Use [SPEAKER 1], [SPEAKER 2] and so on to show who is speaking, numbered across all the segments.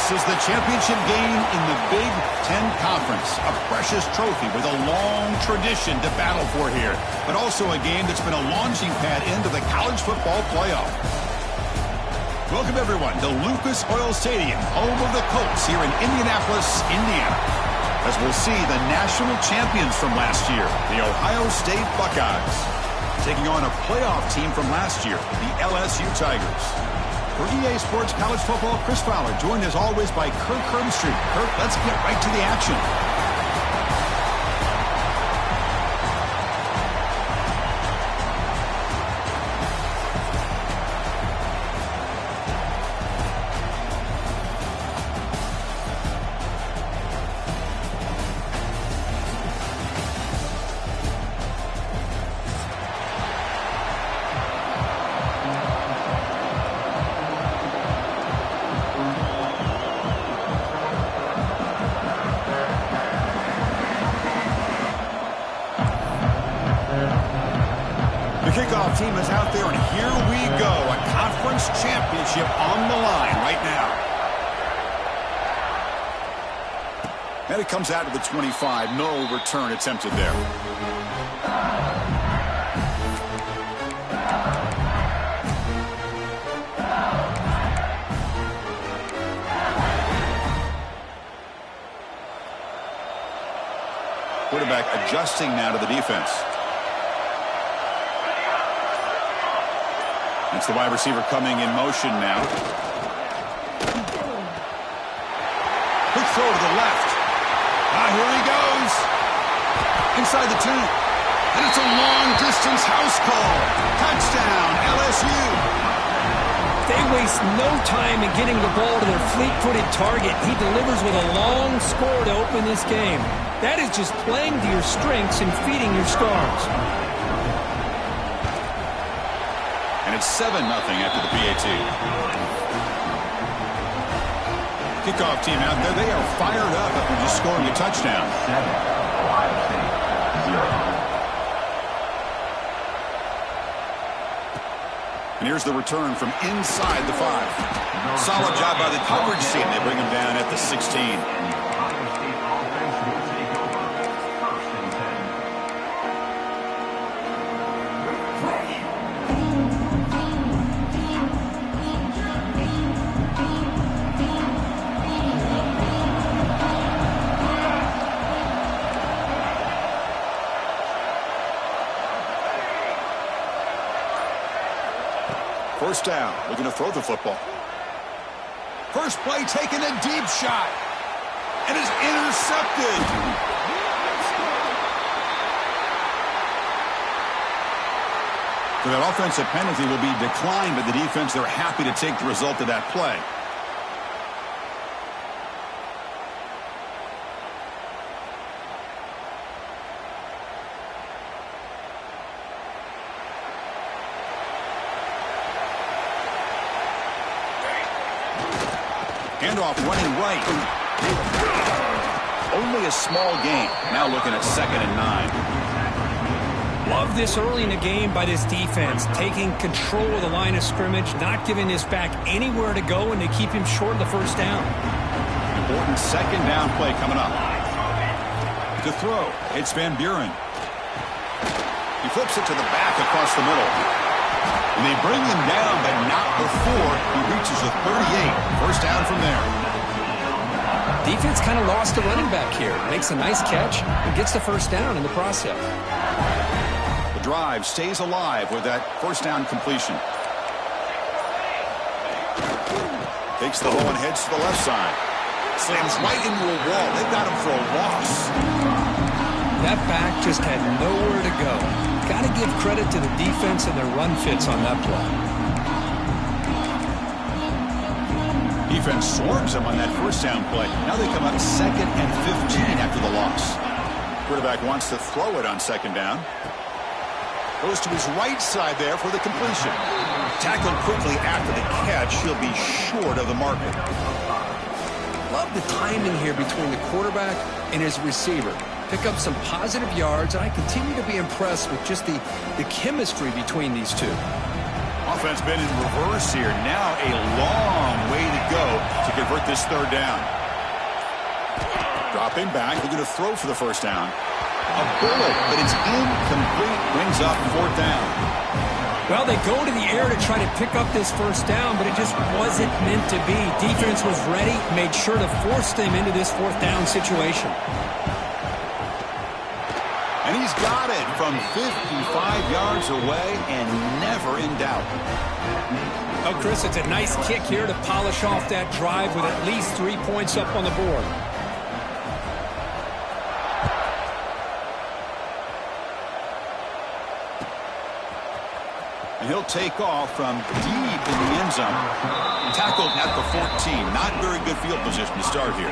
[SPEAKER 1] This is the championship game in the Big Ten Conference. A precious trophy with a long tradition to battle for here. But also a game that's been a launching pad into the college football playoff. Welcome, everyone, to Lucas Oil Stadium, home of the Colts here in Indianapolis, Indiana. As we'll see the national champions from last year, the Ohio State Buckeyes, taking on a playoff team from last year, the LSU Tigers. For EA Sports College Football, Chris Fowler, joined as always by Kirk Herbstreit. Kirk, let's get right to the action. Kickoff team is out there, and here we go. A conference championship on the line right now. And it comes out to the 25. No return attempted there. Quarterback adjusting now to the defense. It's the wide receiver coming in motion now. Quick throw to the left. Here he goes. Inside the 2. And it's a long-distance house call. Touchdown, LSU.
[SPEAKER 2] They waste no time in getting the ball to their fleet-footed target. He delivers with a long score to open this game. That is just playing to your strengths and feeding your stars.
[SPEAKER 1] And it's 7-0 after the PAT. Kickoff team out there. They are fired up after just scoring a touchdown. And here's the return from inside the 5. Solid job by the coverage team. They bring him down at the 16. First down, looking to throw the football. First play, taking a deep shot. And is intercepted. So that offensive penalty will be declined by the defense. They're happy to take the result of that play. Handoff running right. Only a small gain. Now looking at 2nd and 9.
[SPEAKER 2] Love this early in the game by this defense. Taking control of the line of scrimmage. Not giving this back anywhere to go, and they keep him short of the first down.
[SPEAKER 1] Important 2nd down play coming up. To throw, it's Van Buren. He flips it to the back across the middle. And they bring him down, but not before he reaches the 38. First down from there.
[SPEAKER 2] Defense kind of lost a running back here. Makes a nice catch and gets the first down in the process.
[SPEAKER 1] The drive stays alive with that first down completion. Takes the ball and heads to the left side. Slams right into a wall. They've got him for a loss.
[SPEAKER 2] That back just had nowhere to go. Got to give credit to the defense and their run fits on that play.
[SPEAKER 1] Defense swarms him on that first down play. Now they come up 2nd and 15 after the loss. Quarterback wants to throw it on 2nd down. Goes to his right side there for the completion. Tackled quickly after the catch. He'll be short of the marker.
[SPEAKER 2] Love the timing here between the quarterback and his receiver. Pick up some positive yards, and I continue to be impressed with just the chemistry between these two.
[SPEAKER 1] offense been in reverse here. Now a long way to go to convert this third down. Dropping back, looking to throw for the first down. A bullet, but it's incomplete. Brings up fourth down.
[SPEAKER 2] Well, they go to the air to try to pick up this first down, but it just wasn't meant to be. Defense was ready, made sure to force them into this fourth down situation.
[SPEAKER 1] And he's got it from 55 yards away and never in doubt.
[SPEAKER 2] Oh, Chris, it's a nice kick here to polish off that drive with at least 3 points up on the board.
[SPEAKER 1] And he'll take off from deep in the end zone. Tackled at the 14. Not very good field position to start here.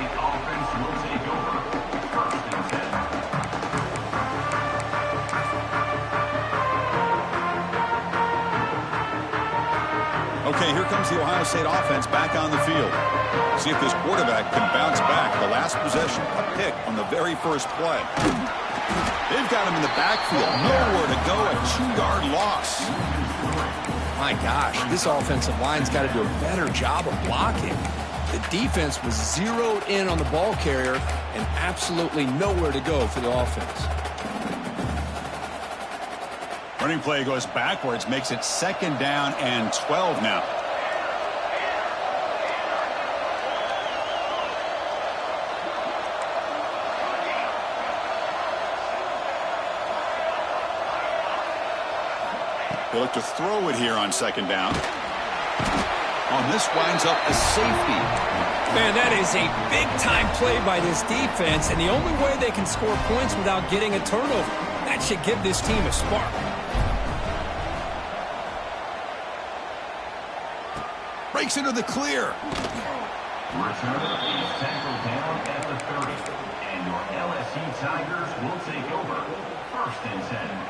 [SPEAKER 1] Okay, here comes the Ohio State offense back on the field. See if this quarterback can bounce back. The last possession, a pick on the very first play. They've got him in the backfield. Nowhere to go. A 2-yard loss.
[SPEAKER 2] My gosh, this offensive line's got to do a better job of blocking. The defense was zeroed in on the ball carrier and absolutely nowhere to go for the offense.
[SPEAKER 1] Running play goes backwards, makes it second down and 12 now. They look to throw it here on second down. On this winds up a safety.
[SPEAKER 2] Man, that is a big-time play by this defense, and the only way they can score points without getting a turnover. That should give this team a spark.
[SPEAKER 1] Breaks into the clear.
[SPEAKER 3] Returner is tackled down at the 30, and your LSU Tigers will take over 1st and 10.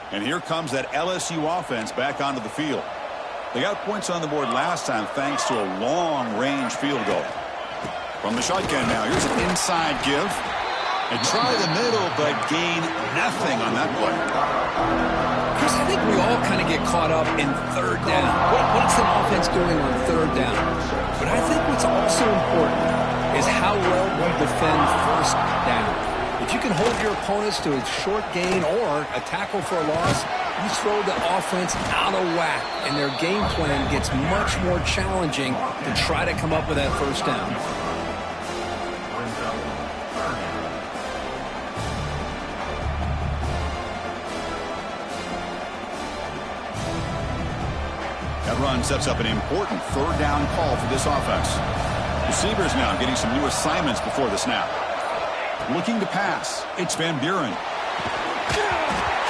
[SPEAKER 1] And here comes that LSU offense back onto the field. They got points on the board last time thanks to a long-range field goal. From the shotgun now, here's an inside give. And try the middle, but gain nothing on that play.
[SPEAKER 2] Chris, I think we all kind of get caught up in third down. What's the offense doing on third down? But I think what's also important is how well we defend first down. If you can hold your opponents to a short gain or a tackle for a loss, you throw the offense out of whack, and their game plan gets much more challenging to try to come up with that first down.
[SPEAKER 1] That run sets up an important third down call for this offense. Receivers now getting some new assignments before the snap. Looking to pass. It's Van Buren.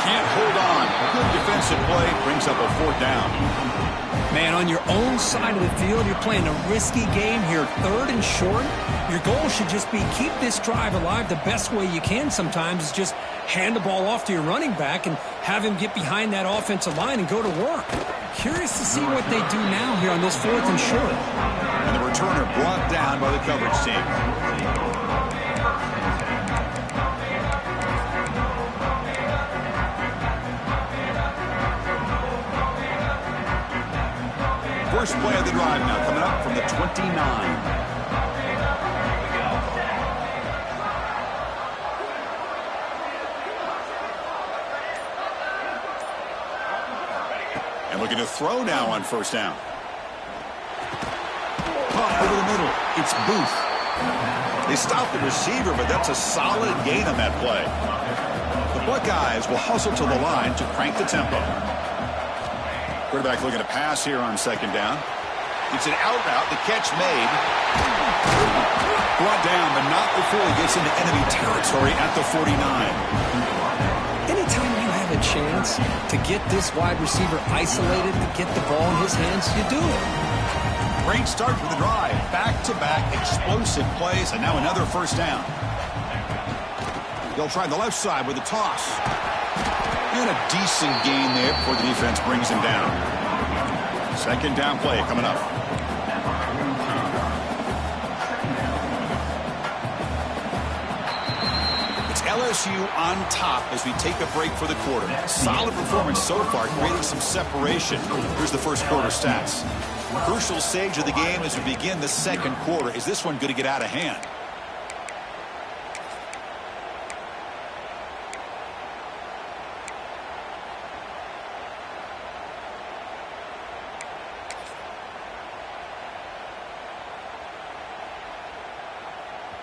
[SPEAKER 1] Can't hold on. Good defensive play. Brings up a fourth down.
[SPEAKER 2] Man, on your own side of the field, you're playing a risky game here. Third and short. Your goal should just be keep this drive alive the best way you can sometimes is just hand the ball off to your running back and have him get behind that offensive line and go to work. Curious to see what they do now here on this 4th and short.
[SPEAKER 1] And the returner brought down by the coverage team. First play of the drive now coming up from the 29. And looking to throw now on first down. Caught over the middle. It's Booth. They stopped the receiver, but that's a solid gain on that play. The Buckeyes will hustle to the line to crank the tempo. Quarterback looking to pass here on second down. It's an out route. The catch made. Brought down, but not before he gets into enemy territory at the 49.
[SPEAKER 2] Anytime you have a chance to get this wide receiver isolated, to get the ball in his hands, you do it.
[SPEAKER 1] Great start for the drive. Back-to-back explosive plays, and now another first down. They'll try the left side with a toss. And a decent gain there before the defense brings him down. Second down play coming up. LSU on top as we take a break for the quarter. Solid performance so far, creating some separation. Here's the first quarter stats. Crucial stage of the game as we begin the second quarter. Is this one going to get out of hand?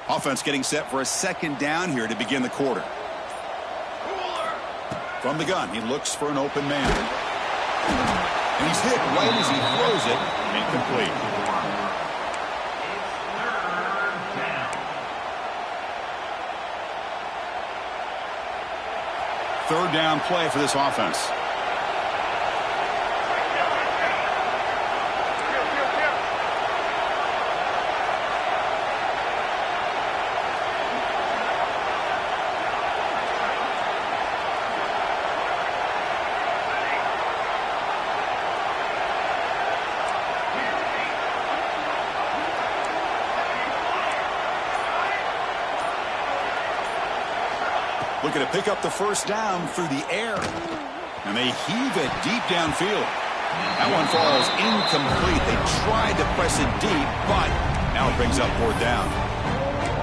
[SPEAKER 1] Offense getting set for a second down here to begin the quarter. From the gun, he looks for an open man. And he's hit right as he throws it. Incomplete. Third down play for this offense. Looking to pick up the first down through the air. And they heave it deep downfield. That one falls incomplete. They tried to press it deep, but now it brings up fourth down.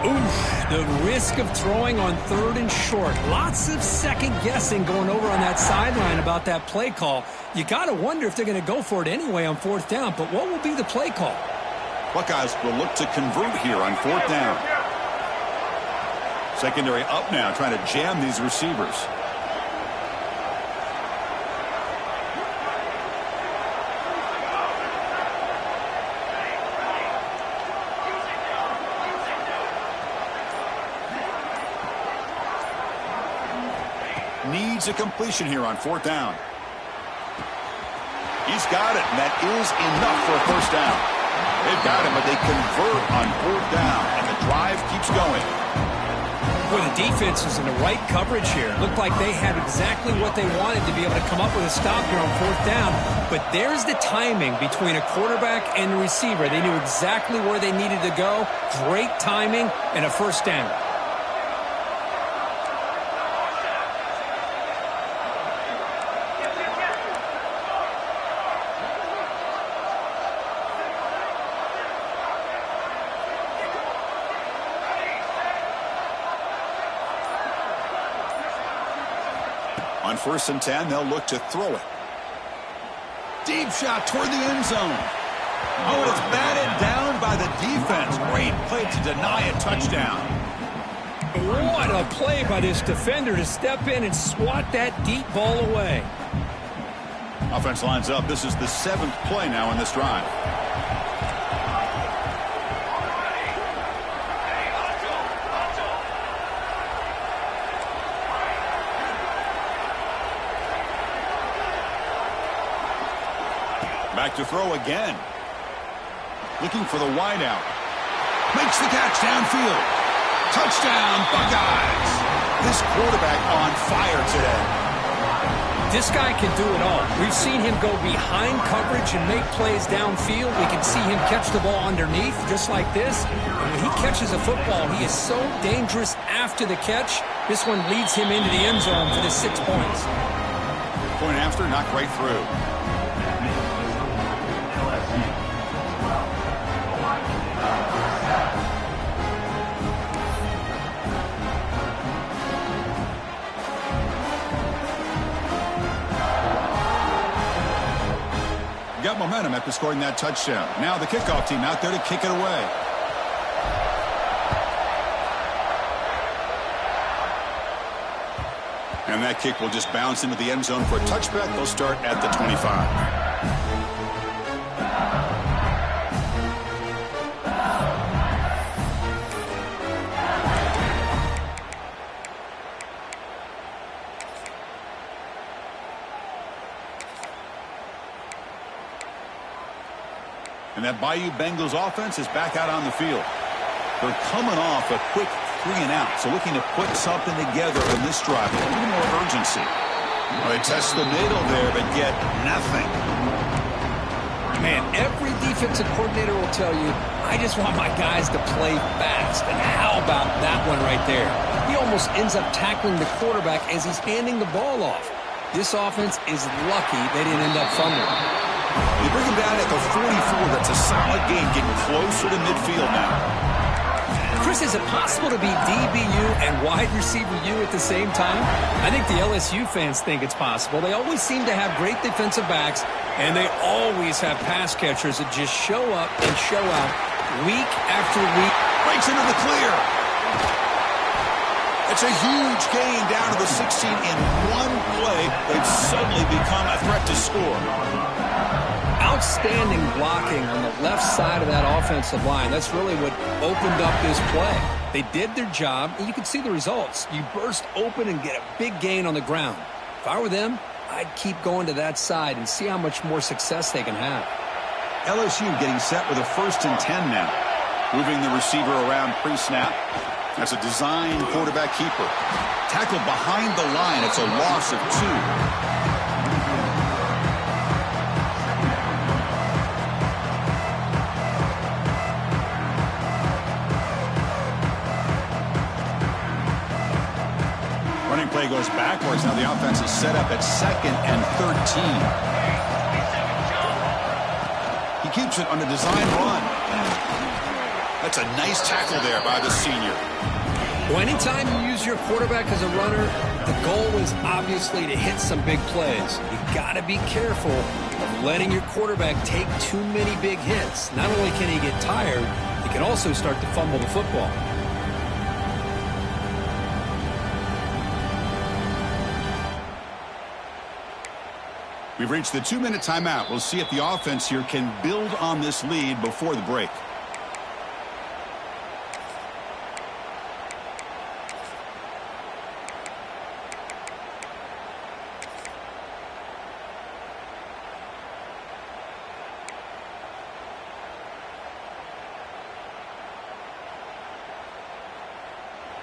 [SPEAKER 2] Oof, the risk of throwing on third and short. Lots of second guessing going over on that sideline about that play call. You got to wonder if they're going to go for it anyway on fourth down, but what will be the play call?
[SPEAKER 1] Buckeyes will look to convert here on fourth down. Secondary up now, trying to jam these receivers. Needs a completion here on fourth down. He's got it, and that is enough for a first down. They've got him, but they convert on fourth down, and the drive keeps going.
[SPEAKER 2] Well, the defense was in the right coverage here. Looked like they had exactly what they wanted to be able to come up with a stop here on fourth down. But there's the timing between a quarterback and the receiver. They knew exactly where they needed to go. Great timing and a first down.
[SPEAKER 1] On 1st and 10, they'll look to throw it. Deep shot toward the end zone. Oh, and it's batted down by the defense. Great play to deny a touchdown.
[SPEAKER 2] What a play by this defender to step in and swat that deep ball away.
[SPEAKER 1] Offense lines up. This is the 7th play now in this drive. Back to throw again. Looking for the wideout. Makes the catch downfield. Touchdown, Buckeyes. This quarterback on fire today.
[SPEAKER 2] This guy can do it all. We've seen him go behind coverage and make plays downfield. We can see him catch the ball underneath just like this. And when he catches a football, he is so dangerous after the catch. This one leads him into the end zone for the 6 points.
[SPEAKER 1] Point after, not quite through. Got momentum after scoring that touchdown. Now the kickoff team out there to kick it away. And that kick will just bounce into the end zone for a touchback. They'll start at the 25. And that Bayou Bengals offense is back out on the field. They're coming off a quick 3 and out, so looking to put something together in this drive. A little more urgency. Well, they test the middle there, but get nothing.
[SPEAKER 2] Man, every defensive coordinator will tell you, I just want my guys to play fast. And how about that one right there? He almost ends up tackling the quarterback as he's handing the ball off. This offense is lucky they didn't end up fumbling.
[SPEAKER 1] They bring him down at the 44. That's a solid gain, getting closer to midfield now.
[SPEAKER 2] Chris, is it possible to be DBU and wide receiver U at the same time? I think the LSU fans think it's possible. They always seem to have great defensive backs, and they always have pass catchers that just show up and show out week after week.
[SPEAKER 1] Breaks into the clear. It's a huge gain down to the 16 in one play. They've suddenly become a threat to score.
[SPEAKER 2] Outstanding blocking on the left side of that offensive line. That's really what opened up this play. They did their job, and you can see the results. You burst open and get a big gain on the ground. If I were them, I'd keep going to that side and see how much more success they can have.
[SPEAKER 1] LSU getting set with a 1st and 10 now. Moving the receiver around pre-snap. That's a design quarterback keeper. Tackled behind the line. It's a loss of 2. Play goes backwards. Now the offense is set up at 2nd and 13. He keeps it on a design run. That's a nice tackle there by the senior.
[SPEAKER 2] Well, anytime you use your quarterback as a runner, the goal is obviously to hit some big plays. You've got to be careful of letting your quarterback take too many big hits. Not only can he get tired, he can also start to fumble the football.
[SPEAKER 1] We've reached the 2-minute timeout. We'll see if the offense here can build on this lead before the break.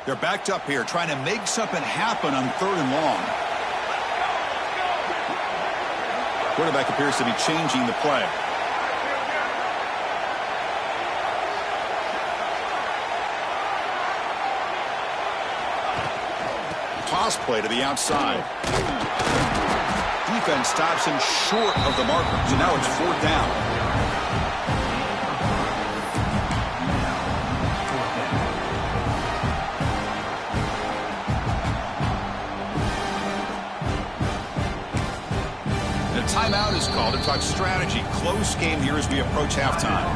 [SPEAKER 1] They're backed up here, trying to make something happen on 3rd and long. Quarterback appears to be changing the play. Toss play to the outside. Defense stops him short of the marker, so now it's 4th down. Timeout is called to talk strategy. Close game here as we approach halftime.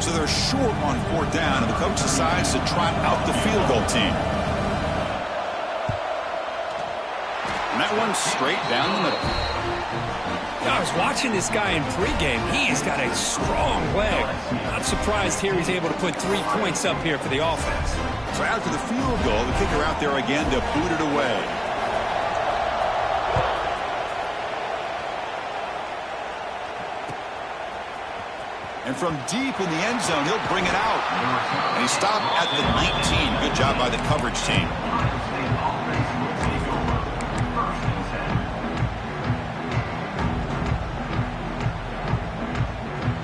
[SPEAKER 1] So they're short on 4th down, and the coach decides to trot out the field goal team. And that one's straight down the middle.
[SPEAKER 2] I was watching this guy in pregame. He's got a strong leg. Not surprised here he's able to put 3 points up here for the offense.
[SPEAKER 1] So after the field goal, the kicker out there again to boot it away. And from deep in the end zone, he'll bring it out. And he stopped at the 19. Good job by the coverage team.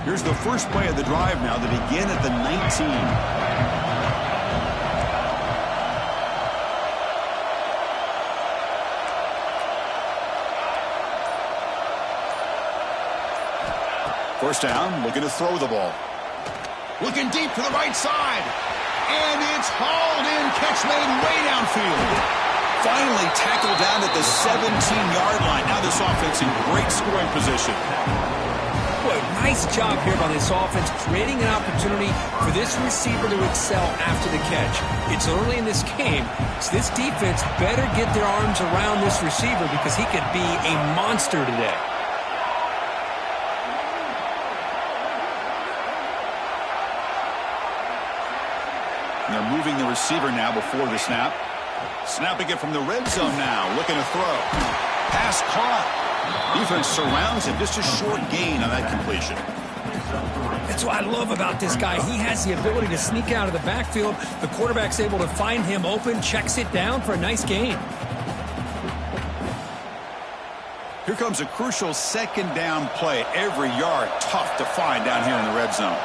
[SPEAKER 1] Here's the first play of the drive now to begin at the 19. First down, looking to throw the ball. Looking deep to the right side. And it's hauled in. Catch made way downfield. Finally tackled down at the 17-yard line. Now this offense in great scoring position.
[SPEAKER 2] Boy, nice job here by this offense, creating an opportunity for this receiver to excel after the catch. It's early in this game, so this defense better get their arms around this receiver because he could be a monster today.
[SPEAKER 1] And they're moving the receiver now before the snap. Snapping it from the red zone now, looking to throw. Pass caught. Defense surrounds him. Just a short gain on that completion.
[SPEAKER 2] That's what I love about this guy. He has the ability to sneak out of the backfield. The quarterback's able to find him open, checks it down for a nice gain.
[SPEAKER 1] Here comes a crucial 2nd down play. Every yard tough to find down here in the red zone.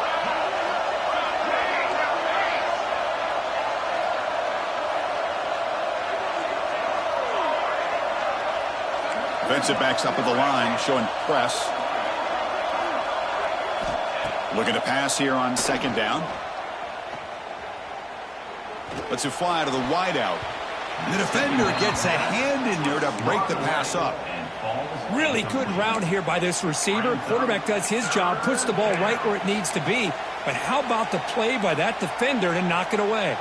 [SPEAKER 1] Defensive backs up at the line, showing press. Looking to pass here on second down. Lets it fly to the wideout. The defender gets a hand in there to break the pass up.
[SPEAKER 2] Really good route here by this receiver. Quarterback does his job, puts the ball right where it needs to be. But how about the play by that defender to knock it away?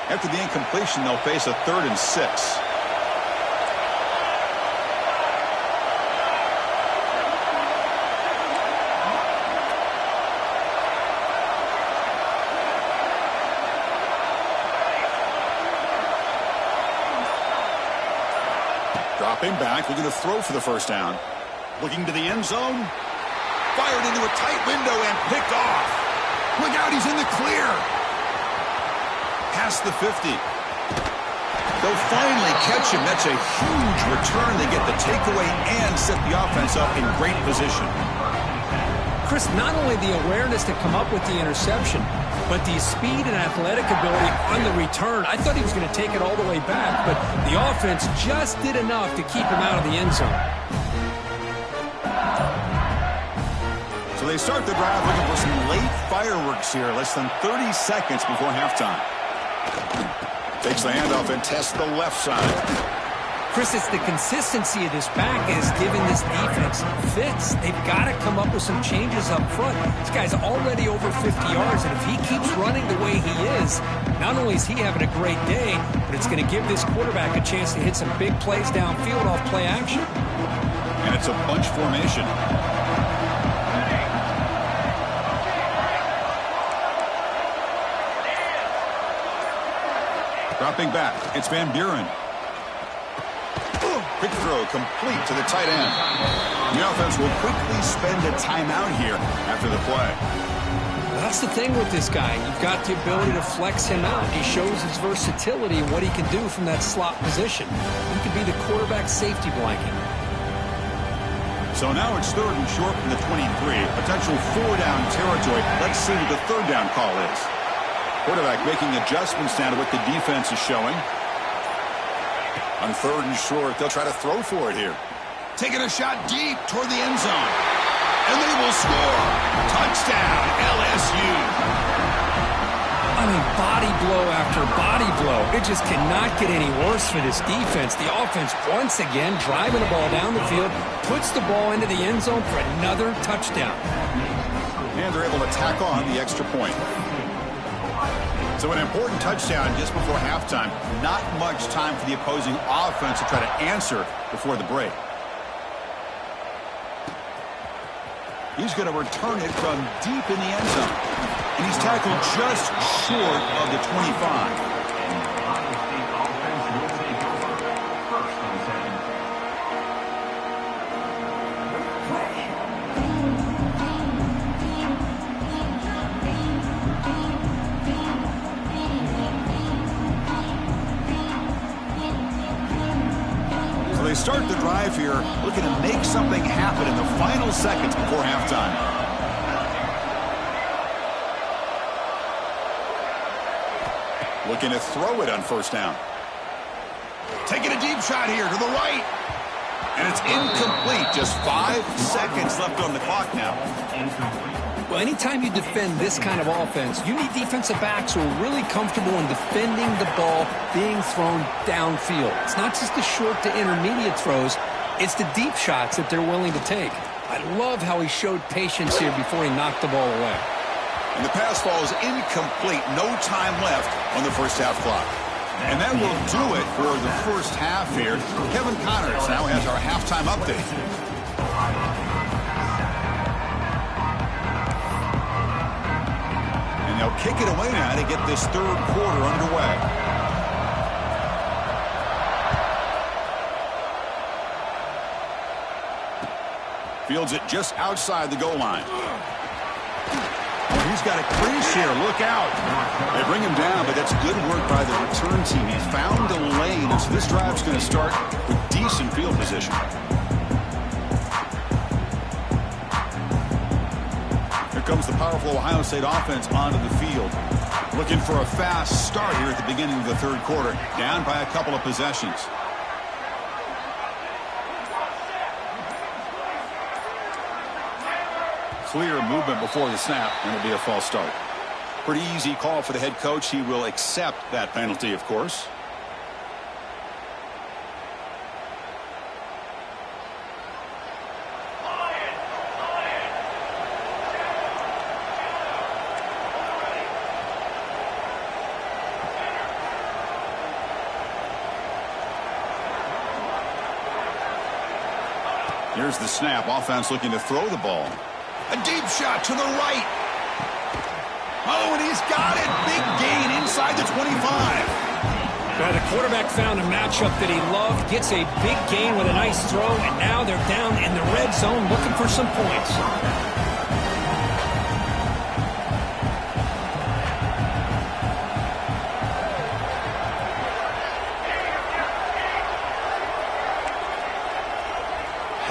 [SPEAKER 1] After the incompletion, they'll face a 3rd and 6. Dropping back, looking to throw for the first down. Looking to the end zone. Fired into a tight window and picked off. Look out, he's in the clear. Past the 50. They'll finally catch him. That's a huge return. They get the takeaway and set the offense up in great position.
[SPEAKER 2] Chris, not only the awareness to come up with the interception, but the speed and athletic ability on the return. I thought he was going to take it all the way back, but the offense just did enough to keep him out of the end zone.
[SPEAKER 1] So they start the drive looking for some late fireworks here, less than 30 seconds before halftime. Takes the handoff and tests the left side.
[SPEAKER 2] Chris, it's the consistency of this back is giving this defense fits. They've got to come up with some changes up front. This guy's already over 50 yards, and if he keeps running the way he is, not only is he having a great day, but it's going to give this quarterback a chance to hit some big plays downfield off play action.
[SPEAKER 1] And it's a bunch formation. Dropping back, it's Van Buren. Quick throw complete to the tight end. The offense will quickly spend a timeout here after the play.
[SPEAKER 2] That's the thing with this guy. You've got the ability to flex him out. He shows his versatility and what he can do from that slot position. He could be the quarterback safety blanket.
[SPEAKER 1] So now it's 3rd and short from the 23. Potential 4-down territory. Let's see what the 3rd down call is. Quarterback making adjustments now to what the defense is showing. On 3rd and short, they'll try to throw for it here. Taking a shot deep toward the end zone. And they will score. Touchdown, LSU.
[SPEAKER 2] I mean, body blow after body blow. It just cannot get any worse for this defense. The offense, once again, driving the ball down the field, puts the ball into the end zone for another touchdown.
[SPEAKER 1] And they're able to tack on the extra point. So an important touchdown just before halftime. Not much time for the opposing offense to try to answer before the break. He's going to return it from deep in the end zone. And he's tackled just short of the 25. They start the drive here looking to make something happen in the final seconds before halftime. Looking to throw it on 1st down. Taking a deep shot here to the right. And it's incomplete. Just 5 seconds left on the clock now.
[SPEAKER 2] Well, anytime you defend this kind of offense, you need defensive backs who are really comfortable in defending the ball being thrown downfield. It's not just the short to intermediate throws, it's the deep shots that they're willing to take. I love how he showed patience here before he knocked the ball away.
[SPEAKER 1] And the pass falls incomplete. No time left on the first half clock. And that will do it for the first half here. Kevin Connors now has our halftime update. They'll kick it away now to get this 3rd quarter underway. Fields it just outside the goal line. He's got a crease here. Look out. They bring him down, but that's good work by the return team. He found a lane, and so this drive's going to start with decent field position. Here comes the powerful Ohio State offense onto the field. Looking for a fast start here at the beginning of the third quarter. Down by a couple of possessions. Clear movement before the snap, and it'll be a false start. Pretty easy call for the head coach. He will accept that penalty, of course. Here's the snap. Offense looking to throw the ball. A deep shot to the right. Oh, and he's got it. Big gain inside the 25.
[SPEAKER 2] Well, the quarterback found a matchup that he loved, gets a big gain with a nice throw, and now they're down in the red zone looking for some points.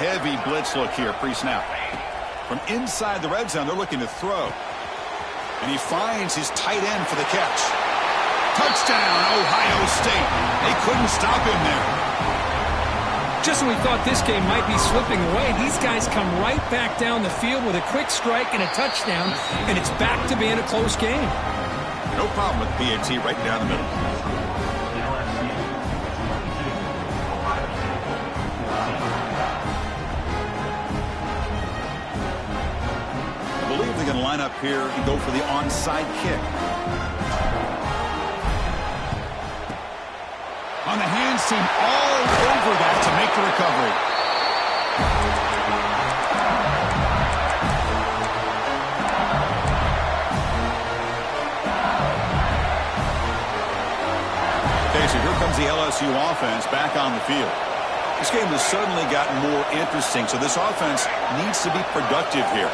[SPEAKER 1] Heavy blitz look here pre-snap. From inside the red zone, they're looking to throw. And he finds his tight end for the catch. Touchdown, Ohio State. They couldn't stop him there.
[SPEAKER 2] Just when we thought this game might be slipping away, these guys come right back down the field with a quick strike and a touchdown, and it's back to being a close game.
[SPEAKER 1] No problem with PAT right down the middle. They're going to line up here and go for the onside kick. On the hands team all over that to make the recovery. Okay, so here comes the LSU offense back on the field. This game has suddenly gotten more interesting, so this offense needs to be productive here.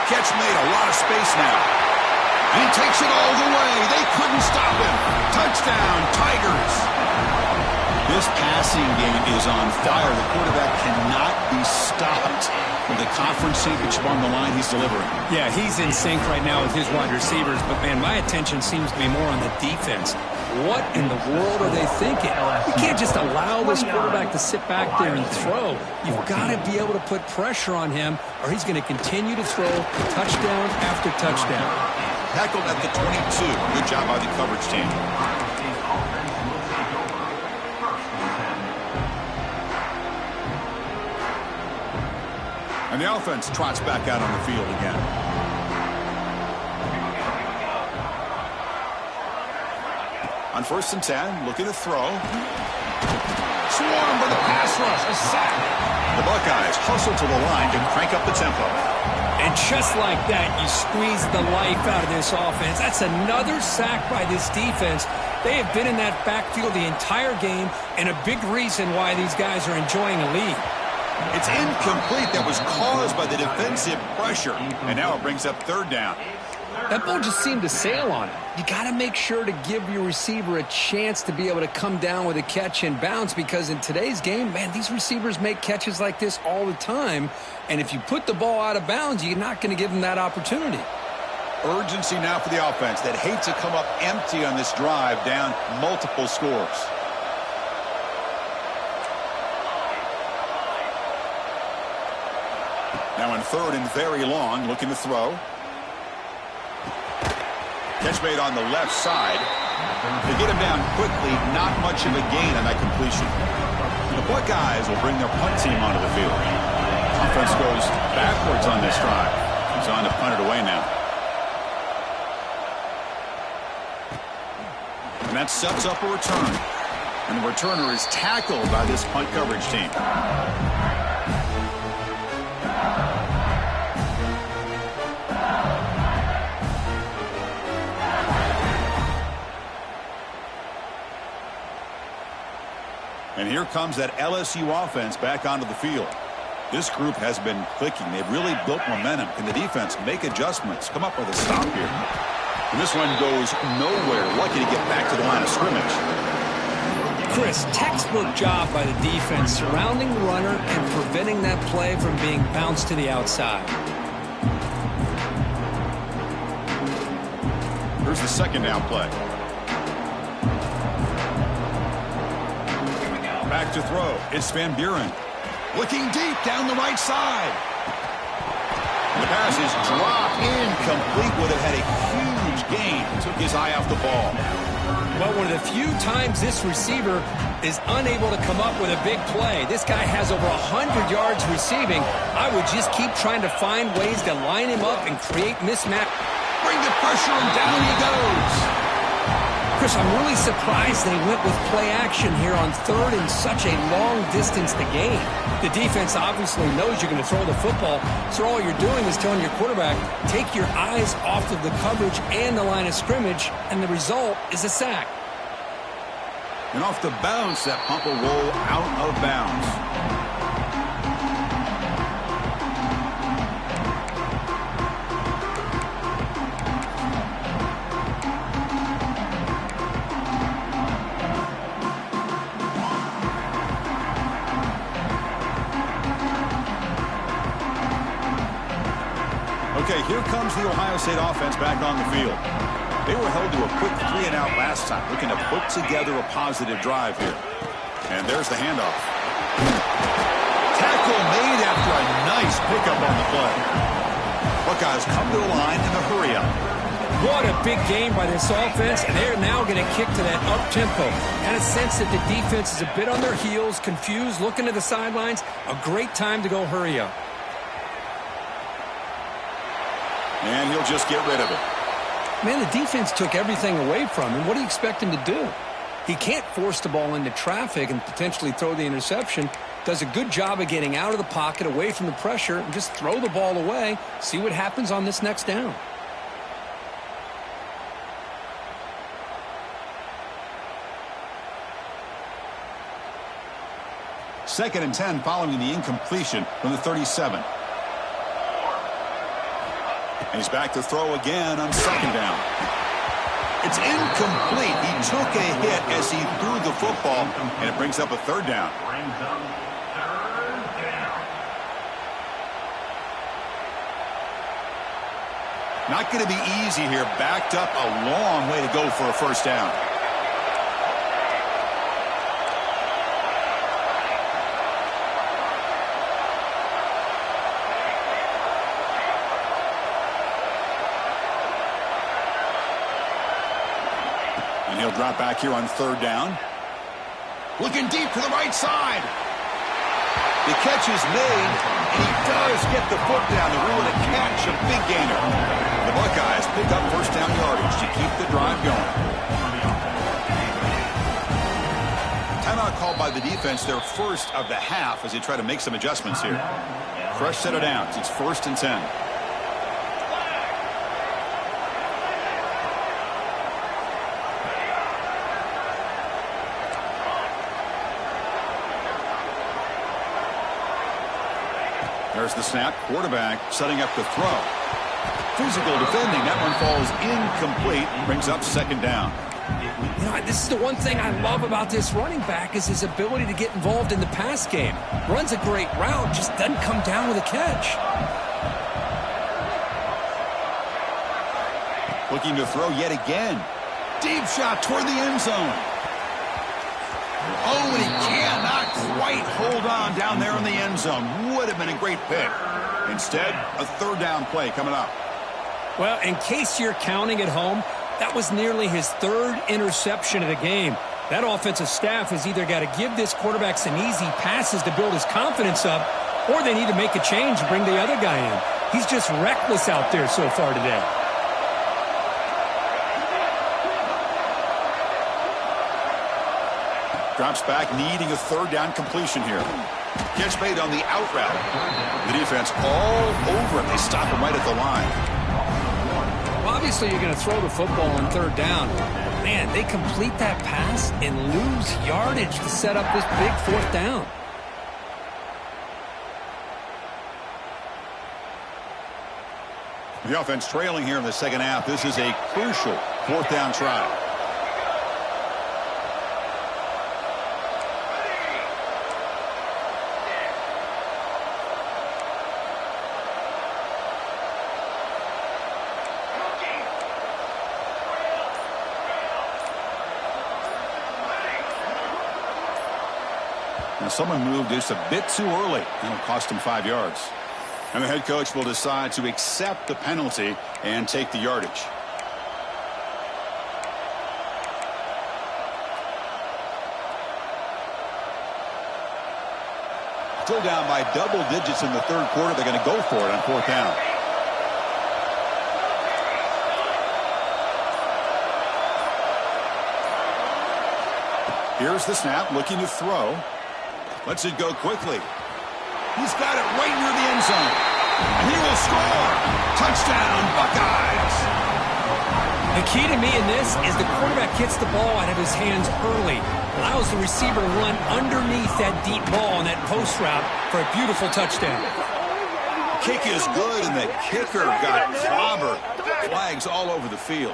[SPEAKER 1] Catch made, a lot of space now. And he takes it all the way. They couldn't stop him. Touchdown, Tigers. This passing game is on fire. The quarterback cannot be stopped. With the conference championship on the line, he's delivering.
[SPEAKER 2] Yeah, he's in sync right now with his wide receivers, but, man, my attention seems to be more on the defense. What in the world are they thinking? You can't just allow this quarterback to sit back there and throw. You've got to be able to put pressure on him, or he's going to continue to throw touchdown after touchdown.
[SPEAKER 1] Tackled at the 22. Good job by the coverage team. And the offense trots back out on the field again. On 1st and 10, looking to throw. Swarm for the pass rush, a sack. The Buckeyes hustle to the line to crank up the tempo.
[SPEAKER 2] And just like that, you squeeze the life out of this offense. That's another sack by this defense. They have been in that backfield the entire game, and a big reason why these guys are enjoying a lead.
[SPEAKER 1] It's incomplete. That was caused by the defensive pressure. And now it brings up 3rd down.
[SPEAKER 2] That ball just seemed to sail on it. You got to make sure to give your receiver a chance to be able to come down with a catch and bounce, because in today's game, man, these receivers make catches like this all the time. And if you put the ball out of bounds, you're not going to give them that opportunity.
[SPEAKER 1] Urgency now for the offense that hate to come up empty on this drive, down multiple scores. Now in 3rd and very long, looking to throw. Catch made on the left side. They get him down quickly, not much of a gain on that completion. The Buckeyes will bring their punt team onto the field. Offense goes backwards on this drive. He's on to punt it away now. And that sets up a return. And the returner is tackled by this punt coverage team. And here comes that LSU offense back onto the field. This group has been clicking. They've really built momentum. Can the defense make adjustments, come up with a stop here? And this one goes nowhere. Lucky to get back to the line of scrimmage.
[SPEAKER 2] Chris, textbook job by the defense surrounding the runner and preventing that play from being bounced to the outside.
[SPEAKER 1] Here's the second down play. Back to throw. It's Van Buren. Looking deep down the right side. The pass is dropped incomplete. Would have had a huge gain. Took his eye off the ball.
[SPEAKER 2] Well, one of the few times this receiver is unable to come up with a big play. This guy has over 100 yards receiving. I would just keep trying to find ways to line him up and create mismatch.
[SPEAKER 1] Bring the pressure and down he goes.
[SPEAKER 2] Chris, I'm really surprised they went with play action here on third and such a long distance to gain. The defense obviously knows you're going to throw the football, so all you're doing is telling your quarterback, take your eyes off of the coverage and the line of scrimmage, and the result is a sack.
[SPEAKER 1] And off the bounce, that pump will roll out of bounds. Okay, here comes the Ohio State offense back on the field. They were held to a quick 3-and-out last time, looking to put together a positive drive here. And there's the handoff. Tackle made after a nice pickup on the play. Buckeyes come to the line in a hurry-up.
[SPEAKER 2] What a big game by this offense, and they're now going to kick to that up-tempo. Kind of sense that the defense is a bit on their heels, confused, looking to the sidelines. A great time to go hurry up.
[SPEAKER 1] And he'll just get rid of it.
[SPEAKER 2] Man, the defense took everything away from him. What do you expect him to do? He can't force the ball into traffic and potentially throw the interception. Does a good job of getting out of the pocket, away from the pressure, and just throw the ball away. See what happens on this next down.
[SPEAKER 1] Second and 10 following the incompletion from the 37. And he's back to throw again on second down. It's incomplete. He took a hit as he threw the football, and it brings up a third down. Not going to be easy here. Backed up a long way to go for a first down. And he'll drop back here on third down. Looking deep to the right side. The catch is made, and he does get the foot down to rule it a catch, a big gainer. The Buckeyes pick up first down yardage to keep the drive going. Timeout called by the defense, their first of the half, as they try to make some adjustments here. Fresh set of downs. It's 1st and 10. There's the snap. Quarterback setting up the throw. Physical defending. That one falls incomplete. Brings up second down.
[SPEAKER 2] You know, this is the one thing I love about this running back is his ability to get involved in the pass game. Runs a great route, just doesn't come down with a catch.
[SPEAKER 1] Looking to throw yet again. Deep shot toward the end zone. Oh, and he cannot quite hold on down there in the end zone. Would have been a great pick. Instead, a third down play coming up.
[SPEAKER 2] Well, in case you're counting at home, that was nearly his third interception of the game. That offensive staff has either got to give this quarterback some easy passes to build his confidence up, or they need to make a change and bring the other guy in. He's just reckless out there so far today.
[SPEAKER 1] Drops back, needing a third down completion here. Catch made on the out route. The defense all over him. They stop him right at the line.
[SPEAKER 2] Well, obviously you're going to throw the football on third down. Man, they complete that pass and lose yardage to set up this big fourth down.
[SPEAKER 1] The offense trailing here in the second half. This is a crucial fourth down try. Now someone moved just a bit too early. That'll cost him 5 yards. And the head coach will decide to accept the penalty and take the yardage. Still down by double digits in the third quarter. They're going to go for it on fourth down. Here's the snap, looking to throw. Lets it go quickly. He's got it right near the end zone. And he will score. Touchdown, Buckeyes.
[SPEAKER 2] The key to me in this is the quarterback gets the ball out of his hands early. Allows the receiver to run underneath that deep ball on that post route for a beautiful touchdown.
[SPEAKER 1] Kick is good, and the kicker got clobbered. Flags all over the field.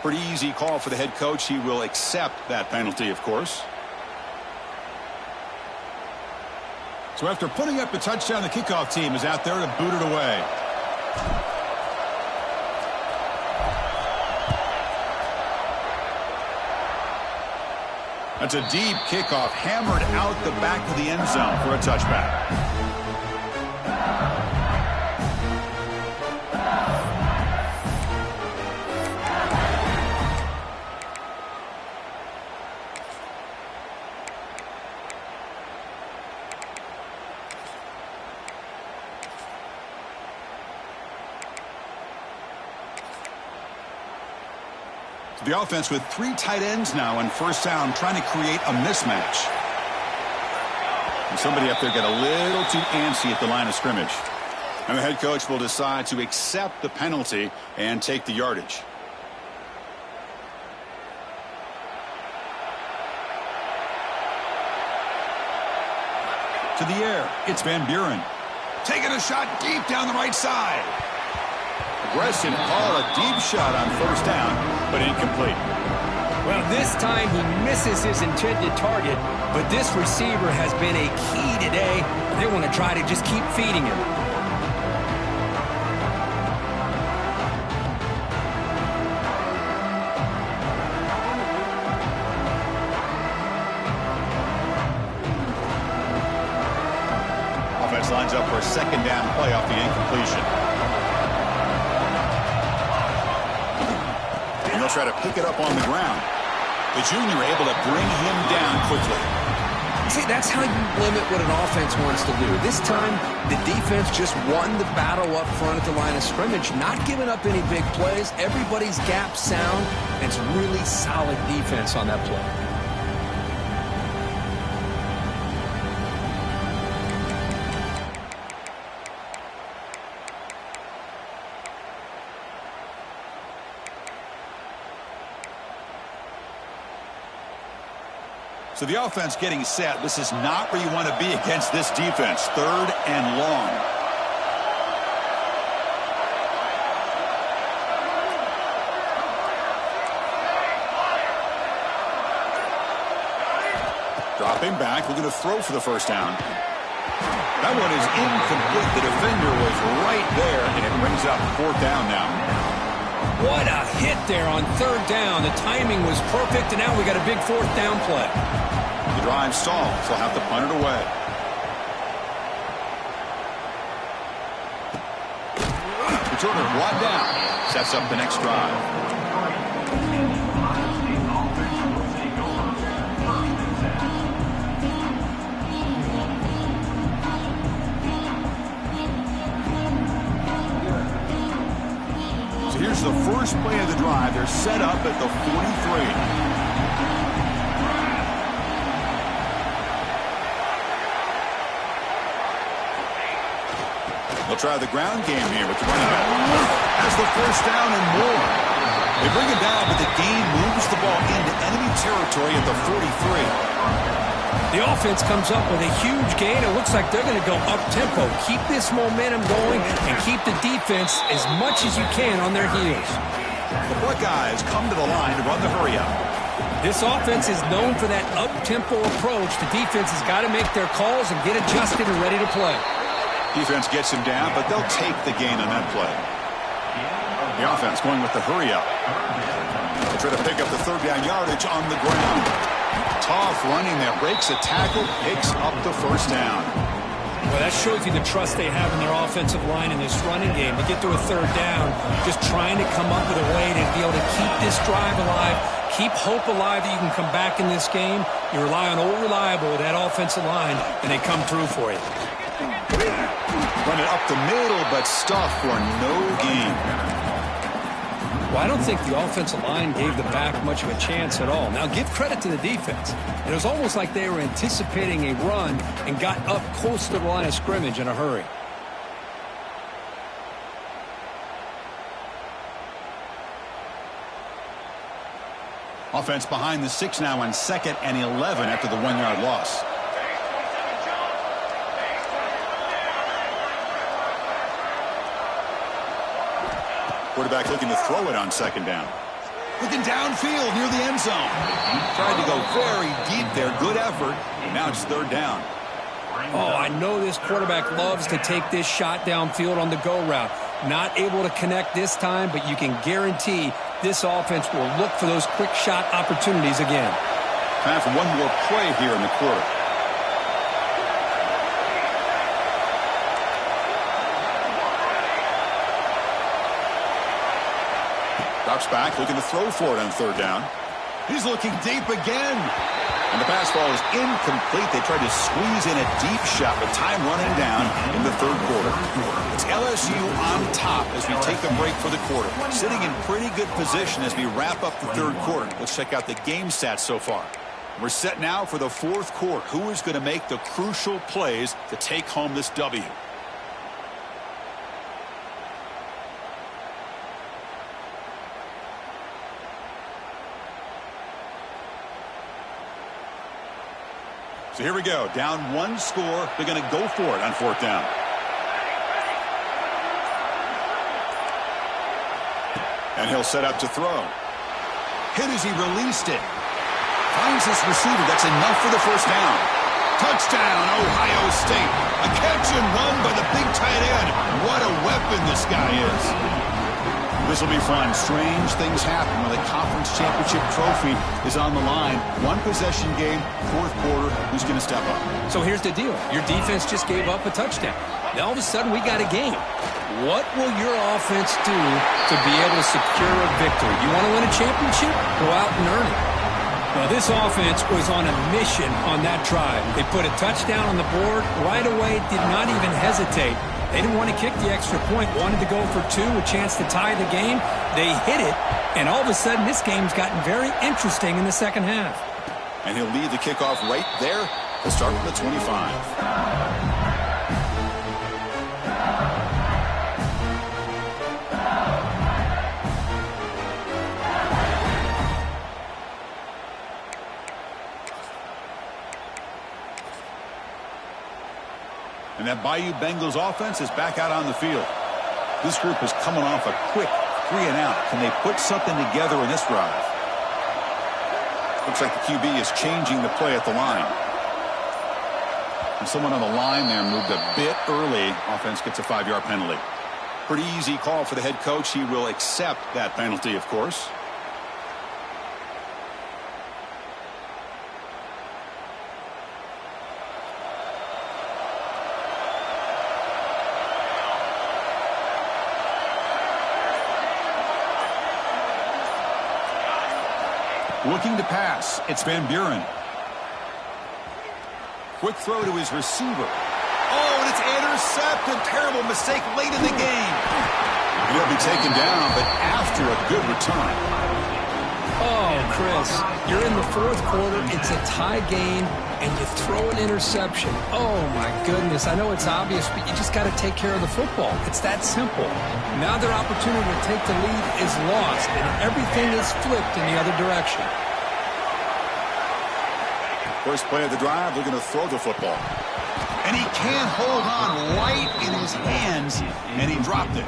[SPEAKER 1] Pretty easy call for the head coach. He will accept that penalty, of course. So after putting up the touchdown, the kickoff team is out there to boot it away. That's a deep kickoff, hammered out the back of the end zone for a touchback. The offense with 3 tight ends now on first down, trying to create a mismatch. And somebody up there got a little too antsy at the line of scrimmage. And the head coach will decide to accept the penalty and take the yardage. To the air, it's Van Buren. Taking a shot deep down the right side. Aggressive call, a deep shot on first down, but incomplete.
[SPEAKER 2] Well, this time he misses his intended target, but this receiver has been a key today. They want to try to just keep feeding him.
[SPEAKER 1] Offense lines up for a second down play off the incompletion. They'll try to pick it up on the ground. The junior able to bring him down quickly.
[SPEAKER 4] See, that's how you limit what an offense wants to do. This time, the defense just won the battle up front at the line of scrimmage, not giving up any big plays. Everybody's gap sound, and it's really solid defense on that play.
[SPEAKER 1] So the offense getting set. This is not where you want to be against this defense. Third and long. Dropping back, looking to throw for the first down. That one is incomplete. The defender was right there, and it brings up fourth down now.
[SPEAKER 2] What a hit there on third down. The timing was perfect, and now we got a big fourth down play.
[SPEAKER 1] The drive stalls. They'll have to punt it away. Returner brought down. Sets up the next drive. Here's the first play of the drive. They're set up at the 43. They'll try the ground game here with the running back. Has the first down and more. They bring it down, but the game moves the ball into enemy territory at the 43.
[SPEAKER 2] The offense comes up with a huge gain. It looks like they're going to go up-tempo. Keep this momentum going and keep the defense as much as you can on their heels.
[SPEAKER 1] The Buckeyes come to the line to run the hurry-up.
[SPEAKER 2] This offense is known for that up-tempo approach. The defense has got to make their calls and get adjusted and ready to play.
[SPEAKER 1] Defense gets him down, but they'll take the gain on that play. The offense going with the hurry-up. They try to pick up the third down yardage on the ground. Tough running that breaks a tackle, picks up the first down.
[SPEAKER 2] Well, that shows you the trust they have in their offensive line in this running game. To get to a third down, just trying to come up with a way to be able to keep this drive alive, keep hope alive that you can come back in this game. You rely on old reliable with that offensive line, and they come through for you.
[SPEAKER 1] Run it up the middle, but stuffed for no gain.
[SPEAKER 2] Well, I don't think the offensive line gave the back much of a chance at all. Now, give credit to the defense. It was almost like they were anticipating a run and got up close to the line of scrimmage in a hurry.
[SPEAKER 1] Offense behind the 6 now on 2nd and 11 after the 1-yard loss. Quarterback looking to throw it on 2nd down. Looking downfield near the end zone. Tried to go very deep there. Good effort. Now it's 3rd down.
[SPEAKER 2] Oh, I know this quarterback loves to take this shot downfield on the go route. Not able to connect this time, but you can guarantee this offense will look for those quick shot opportunities again.
[SPEAKER 1] Time for one more play here in the quarter. Drops back, looking to throw for it on 3rd down. He's looking deep again. And the pass ball is incomplete. They tried to squeeze in a deep shot with time running down in the 3rd quarter. It's LSU on top as we take a break for the quarter. Sitting in pretty good position as we wrap up the 3rd quarter. Let's check out the game stats so far. We're set now for the 4th quarter. Who is going to make the crucial plays to take home this W? So here we go. Down 1 score. They're going to go for it on 4th down. And he'll set up to throw. Hit as he released it. Finds his receiver. That's enough for the 1st down. Touchdown, Ohio State. A catch and run by the big tight end. What a weapon this guy is. This will be fun. Strange things happen when the conference championship trophy is on the line. 1 possession game, 4th quarter. Who's going to step up?
[SPEAKER 2] So here's the deal. Your defense just gave up a touchdown. Now all of a sudden we got a game. What will your offense do to be able to secure a victory? You want to win a championship? Go out and earn it. Well, this offense was on a mission on that drive. They put a touchdown on the board right away, did not even hesitate. They didn't want to kick the extra point, wanted to go for 2, a chance to tie the game. They hit it, and all of a sudden this game's gotten very interesting in the 2nd half.
[SPEAKER 1] And he'll lead the kickoff right there to start from the 25. And that Bayou Bengals offense is back out on the field. This group is coming off a quick 3-and-out. Can they put something together in this drive? Looks like the QB is changing the play at the line. And someone on the line there moved a bit early. Offense gets a 5-yard penalty. Pretty easy call for the head coach. He will accept that penalty, of course. Looking to pass. It's Van Buren. Quick throw to his receiver. Oh, and it's intercepted. Terrible mistake late in the game. He'll be taken down, but after a good return.
[SPEAKER 2] Oh, Chris, you're in the 4th quarter. It's a tie game, and you throw an interception. Oh, my goodness. I know it's obvious, but you just got to take care of the football. It's that simple. Now their opportunity to take the lead is lost, and everything is flipped in the other direction.
[SPEAKER 1] First play of the drive, looking to throw the football. And he can't hold on right in his hands, and he dropped it.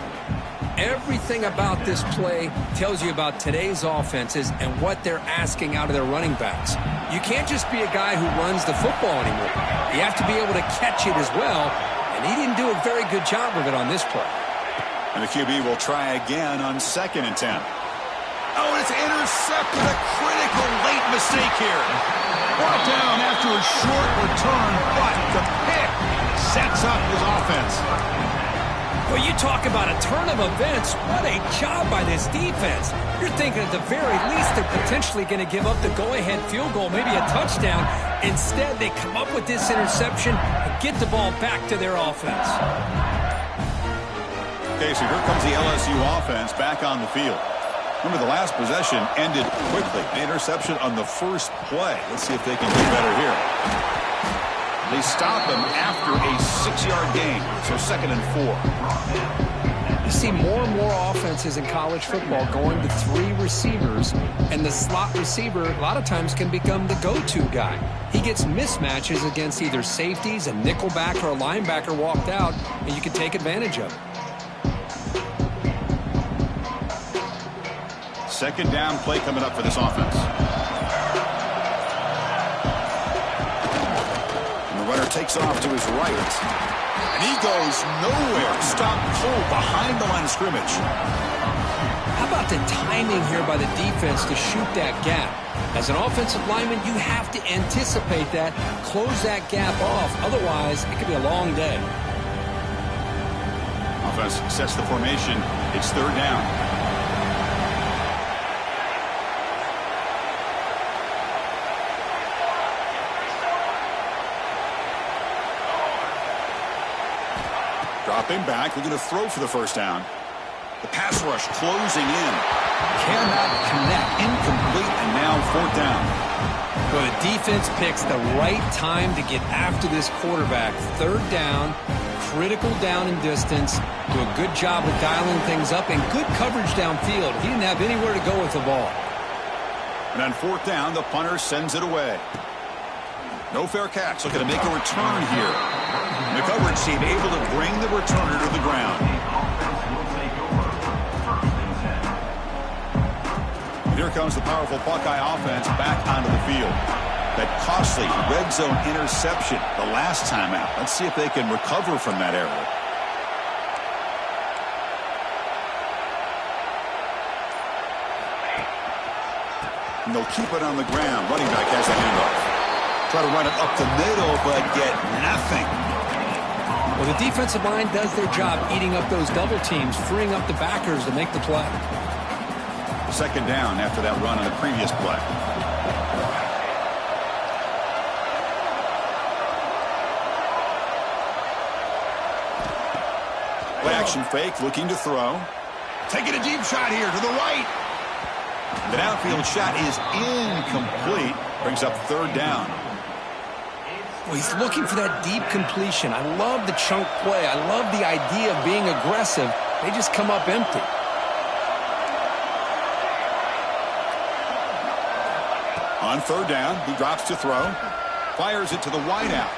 [SPEAKER 2] Everything about this play tells you about today's offenses and what they're asking out of their running backs. You can't just be a guy who runs the football anymore. You have to be able to catch it as well, and he didn't do a very good job of it on this play.
[SPEAKER 1] And the QB will try again on 2nd and 10. Oh, and it's intercepted. A critical late mistake here. Brought down after a short return, but the pick sets up his offense.
[SPEAKER 2] Well, you talk about a turn of events. What a job by this defense. You're thinking at the very least they're potentially going to give up the go-ahead field goal, maybe a touchdown. Instead, they come up with this interception and get the ball back to their offense.
[SPEAKER 1] Okay, so here comes the LSU offense back on the field. Remember, the last possession ended quickly. An interception on the first play. Let's see if they can do better here. They stop him after a 6-yard gain, so 2nd and 4.
[SPEAKER 4] You see more and more offenses in college football going to 3 receivers, and the slot receiver a lot of times can become the go-to guy. He gets mismatches against either safeties, a nickelback, or a linebacker walked out, and you can take advantage of it.
[SPEAKER 1] 2nd down play coming up for this offense. And the runner takes off to his right. And he goes nowhere. Stop cold behind the line of scrimmage.
[SPEAKER 4] How about the timing here by the defense to shoot that gap? As an offensive lineman, you have to anticipate that, close that gap off. Otherwise, it could be a long day.
[SPEAKER 1] Offense sets the formation. It's 3rd down. Dropping back, looking to throw for the 1st down. The pass rush closing in. Cannot connect. Incomplete, and now 4th down.
[SPEAKER 4] Well, the defense picks the right time to get after this quarterback. 3rd down, critical down and distance. Do a good job of dialing things up and good coverage downfield. He didn't have anywhere to go with the ball.
[SPEAKER 1] And on 4th down, the punter sends it away. No fair catch. Looking to make a return here. And the coverage team able to bring the returner to the ground. And here comes the powerful Buckeye offense back onto the field. That costly red zone interception the last time out. Let's see if they can recover from that error. And they'll keep it on the ground. Running back has the handoff. Try to run it up the middle, but get nothing.
[SPEAKER 4] Well, the defensive line does their job eating up those double teams, freeing up the backers to make the play.
[SPEAKER 1] 2nd down after that run on the previous play. Play action fake, looking to throw. Taking a deep shot here to the right. The downfield shot is incomplete. Brings up 3rd down.
[SPEAKER 4] Well, he's looking for that deep completion. I love the chunk play. I love the idea of being aggressive. They just come up empty.
[SPEAKER 1] On 3rd down, he drops to throw. Fires it to the wideout.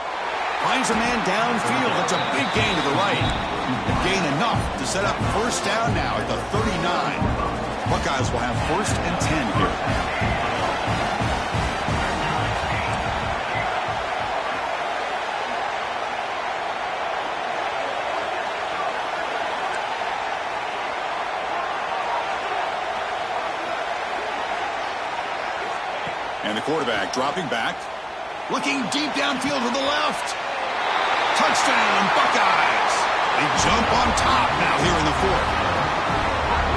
[SPEAKER 1] Finds a man downfield. That's a big gain to the right. Gain enough to set up 1st down now at the 39. Buckeyes will have 1st and 10 here. And the quarterback dropping back. Looking deep downfield to the left. Touchdown, Buckeyes. They jump on top now here in the 4th.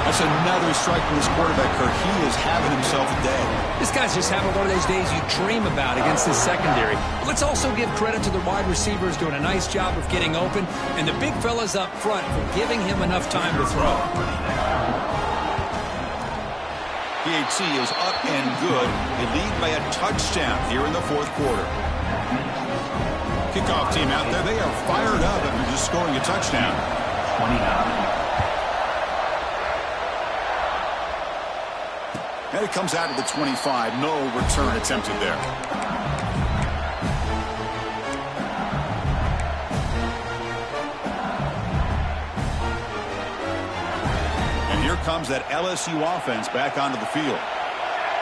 [SPEAKER 1] That's another strike from this quarterback, Kirk. He is having himself a day.
[SPEAKER 4] This guy's just having one of those days you dream about against this secondary. But let's also give credit to the wide receivers doing a nice job of getting open, and the big fellas up front for giving him enough time to throw.
[SPEAKER 1] PAT is up and good. They lead by a touchdown here in the 4th quarter. Kickoff team out there. They are fired up after just scoring a touchdown.
[SPEAKER 3] 29.
[SPEAKER 1] And it comes out of the 25. No return attempted there. And here comes that LSU offense back onto the field.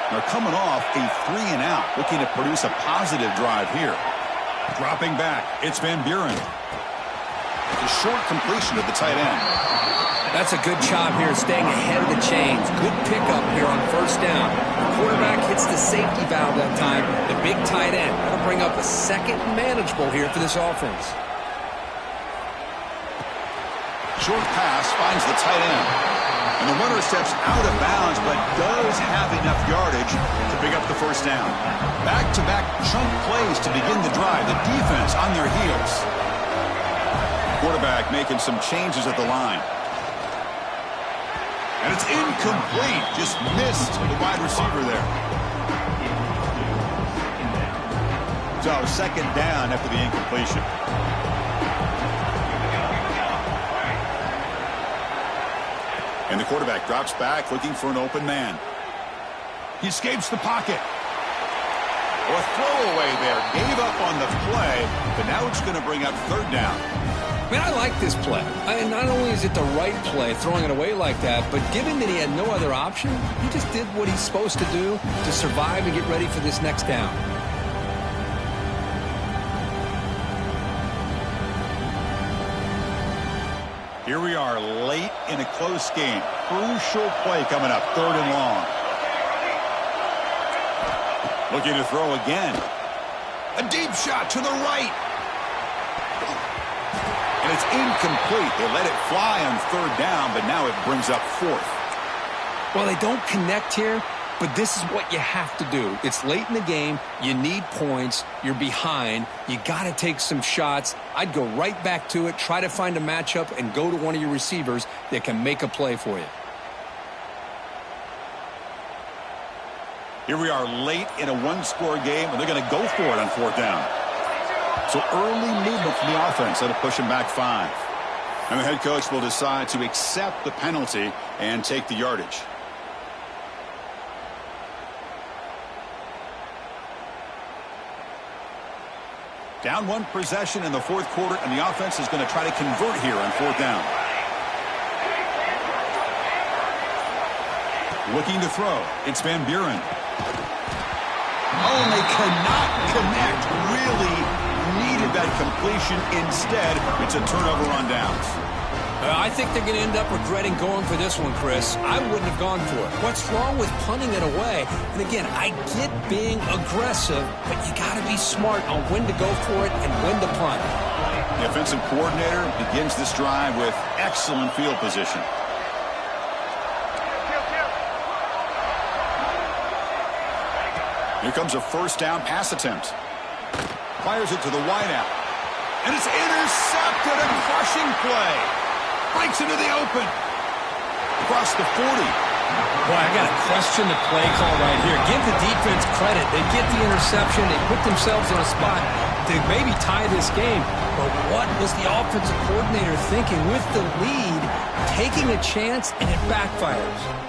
[SPEAKER 1] They're coming off a 3-and-out, looking to produce a positive drive here. Dropping back, it's Van Buren. It's a short completion to the tight end.
[SPEAKER 4] That's a good job here, staying ahead of the chains. Good pickup here on first down. The quarterback hits the safety valve that time. The big tight end. That'll bring up a second and manageable here for this offense.
[SPEAKER 1] Short pass finds the tight end. And the runner steps out of bounds, but does have enough yardage to pick up the first down. Back-to-back chunk plays to begin the drive. The defense on their heels. Quarterback making some changes at the line. And it's incomplete. Just missed the wide receiver there. So second down after the incompletion. And the quarterback drops back looking for an open man. He escapes the pocket. A throwaway there. Gave up on the play, but now it's going to bring up third down.
[SPEAKER 4] Man, I like this play. Not only is it the right play, throwing it away like that, but given that he had no other option, he just did what he's supposed to do to survive and get ready for this next down.
[SPEAKER 1] Here we are late in a close game. Crucial play coming up, third and long. Looking to throw again. A deep shot to the right. And it's incomplete. They let it fly on third down, but now it brings up fourth.
[SPEAKER 4] Well, they don't connect here, but this is what you have to do. It's late in the game. You need points. You're behind. You got to take some shots. I'd go right back to it, try to find a matchup, and go to one of your receivers that can make a play for you.
[SPEAKER 1] Here we are late in a one-score game, and they're going to go for it on fourth down. So early movement from the offense that'll push him back 5. And the head coach will decide to accept the penalty and take the yardage. Down one possession in the fourth quarter, and the offense is going to try to convert here on fourth down. Looking to throw. It's Van Buren. Oh, and they cannot connect. Really needed that completion. Instead, it's a turnover on downs.
[SPEAKER 4] I think they're going to end up regretting going for this one, Chris. I wouldn't have gone for it. What's wrong with punting it away? And again, I get being aggressive, but you got to be smart on when to go for it and when to punt.
[SPEAKER 1] The offensive coordinator begins this drive with excellent field position. Here comes a first down pass attempt. Fires it to the wideout. And it's intercepted. A crushing play. Breaks into the open. Across the 40.
[SPEAKER 2] Boy, I got to question the play call right here. Give the defense credit. They get the interception. They put themselves in a spot to maybe tie this game. But what was the offensive coordinator thinking with the lead, taking a chance, and it backfires?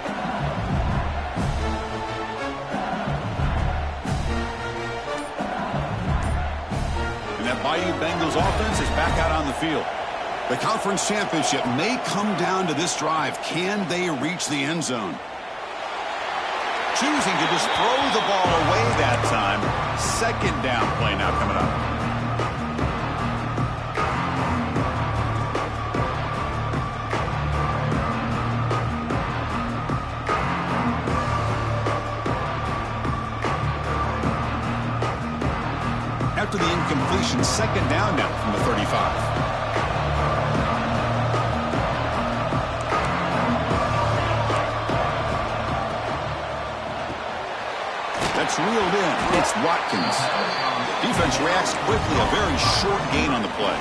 [SPEAKER 1] Bayou Bengals offense is back out on the field. The conference championship may come down to this drive. Can they reach the end zone? Choosing to just throw the ball away that time. Second down play now coming up. After the incompletion, second down now from the 35. That's reeled in. It's Watkins. Defense reacts quickly. A very short gain on the play.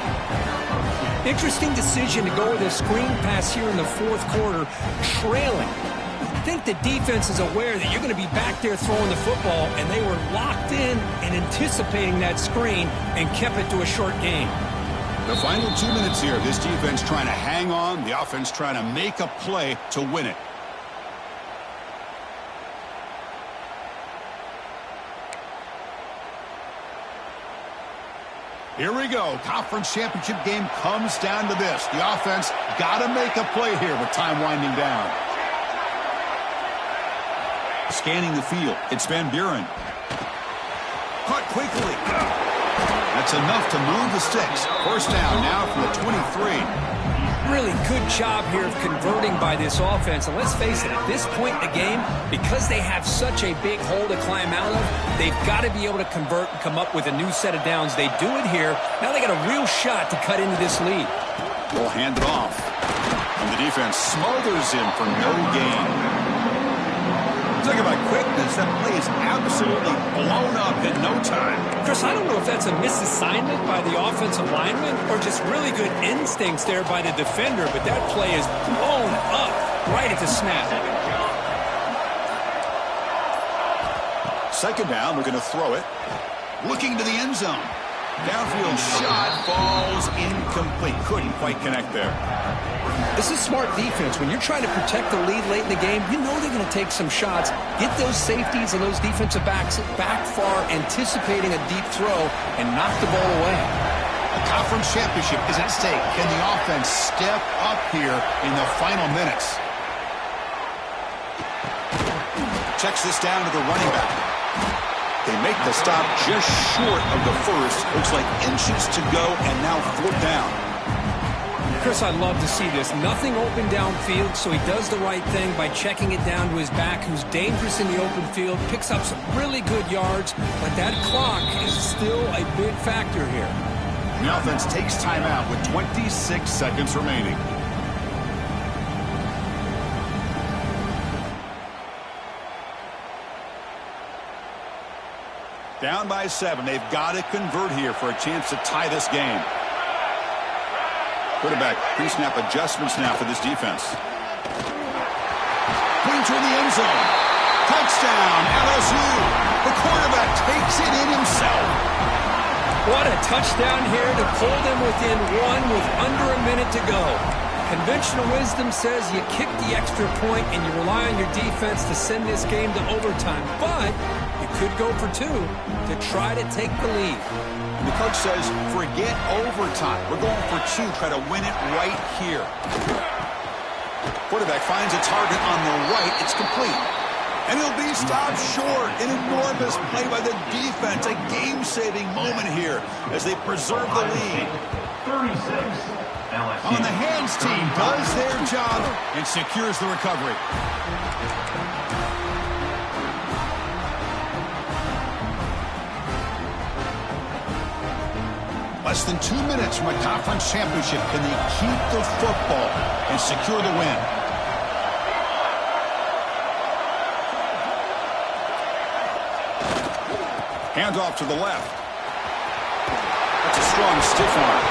[SPEAKER 2] Interesting decision to go with a screen pass here in the fourth quarter, trailing. I think the defense is aware that you're going to be back there throwing the football, and they were locked in and anticipating that screen and kept it to a short gain.
[SPEAKER 1] The final 2 minutes here, this defense trying to hang on, the offense trying to make a play to win it. Here we go. Conference championship game comes down to this. The offense got to make a play here with time winding down. Scanning the field. It's Van Buren. Caught quickly. That's enough to move the sticks. First down now from the 23.
[SPEAKER 2] Really good job here of converting by this offense. And let's face it, at this point in the game, because they have such a big hole to climb out of, they've got to be able to convert and come up with a new set of downs. They do it here. Now they got a real shot to cut into this lead.
[SPEAKER 1] Will hand it off. And the defense smothers him for no gain. Talk about quickness. That play is absolutely blown up in no time.
[SPEAKER 2] Chris, I don't know if that's a misassignment by the offensive lineman or just really good instincts there by the defender, but that play is blown up right at the snap.
[SPEAKER 1] Second down, we're going to throw it. Looking to the end zone. Downfield shot falls incomplete. Couldn't quite connect there.
[SPEAKER 2] This is smart defense. When you're trying to protect the lead late in the game, you know they're going to take some shots. Get those safeties and those defensive backs back far, anticipating a deep throw, and knock the ball away.
[SPEAKER 1] A conference championship is at stake. Can the offense step up here in the final minutes? Checks this down to the running back. They make the stop just short of the first. Looks like inches to go, and now fourth down.
[SPEAKER 2] Chris, I love to see this. Nothing open downfield, so he does the right thing by checking it down to his back, who's dangerous in the open field, picks up some really good yards, but that clock is still a big factor here.
[SPEAKER 1] The offense takes timeout with 26 seconds remaining. Down by 7. They've got to convert here for a chance to tie this game. Quarterback pre-snap adjustments now for this defense. Putting toward the end zone. Touchdown, LSU. The quarterback takes it in himself.
[SPEAKER 2] What a touchdown here to pull them within one with under a minute to go. Conventional wisdom says you kick the extra point and you rely on your defense to send this game to overtime. But you could go for 2 to try to take the lead.
[SPEAKER 1] And the coach says, forget overtime. We're going for 2. Try to win it right here. Quarterback finds a target on the right. It's complete. And he'll be stopped short. An enormous play by the defense. A game-saving moment here as they preserve the lead.
[SPEAKER 3] 36. LSU.
[SPEAKER 1] On the hands team does their job and secures the recovery. Less than 2 minutes from a conference championship. Can they keep the football and secure the win? Hands off to the left. That's a strong stiff arm.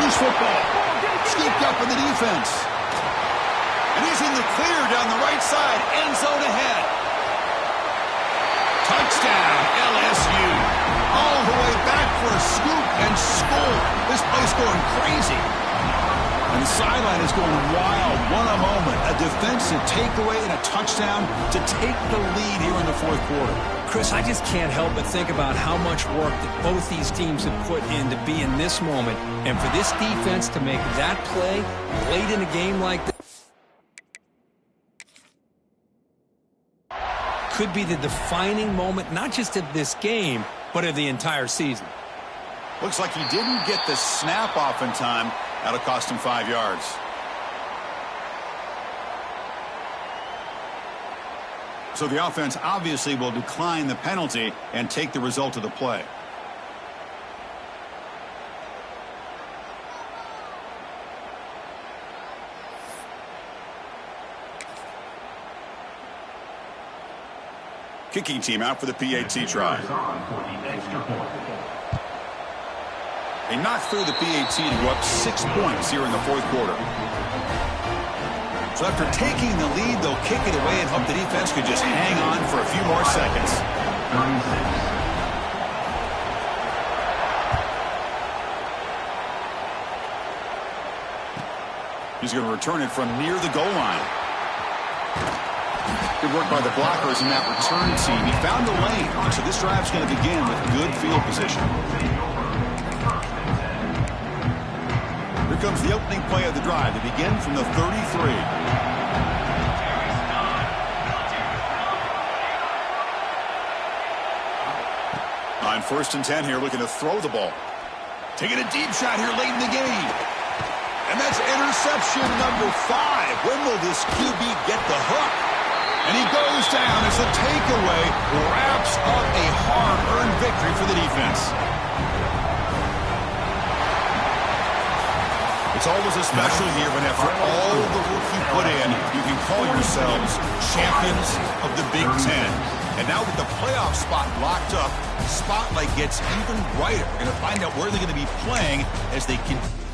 [SPEAKER 1] Loose football. Scooped up in the defense. And he's in the clear down the right side. End zone ahead. Touchdown, LSU. All the way back for a scoop and score. This place going crazy. And the sideline is going wild. What a moment. A defensive takeaway and a touchdown to take the lead here in the fourth quarter.
[SPEAKER 2] Chris, I just can't help but think about how much work that both these teams have put in to be in this moment. And for this defense to make that play late in a game like this could be the defining moment, not just of this game, but of the entire season.
[SPEAKER 1] Looks like he didn't get the snap off in time. That'll cost him 5 yards. So the offense obviously will decline the penalty and take the result of the play. Kicking team out for the PAT try. They knocked through the PAT to go up 6 points here in the fourth quarter. So after taking the lead, they'll kick it away and hope the defense could just hang on for a few more seconds. 36. He's going to return it from near the goal line. Good work by the blockers in that return team. He found the lane, so this drive's going to begin with good field position. Here comes the opening play of the drive. They begin from the 33. On 1st and 10 here, looking to throw the ball. Taking a deep shot here late in the game. And that's interception number 5. When will this QB get the hook? And he goes down as the takeaway wraps up a hard-earned victory for the defense. It's always a special year when after all the work you put in, you can call yourselves champions of the Big Ten. And now with the playoff spot locked up, the spotlight gets even brighter. We're going to find out where they're going to be playing as they continue.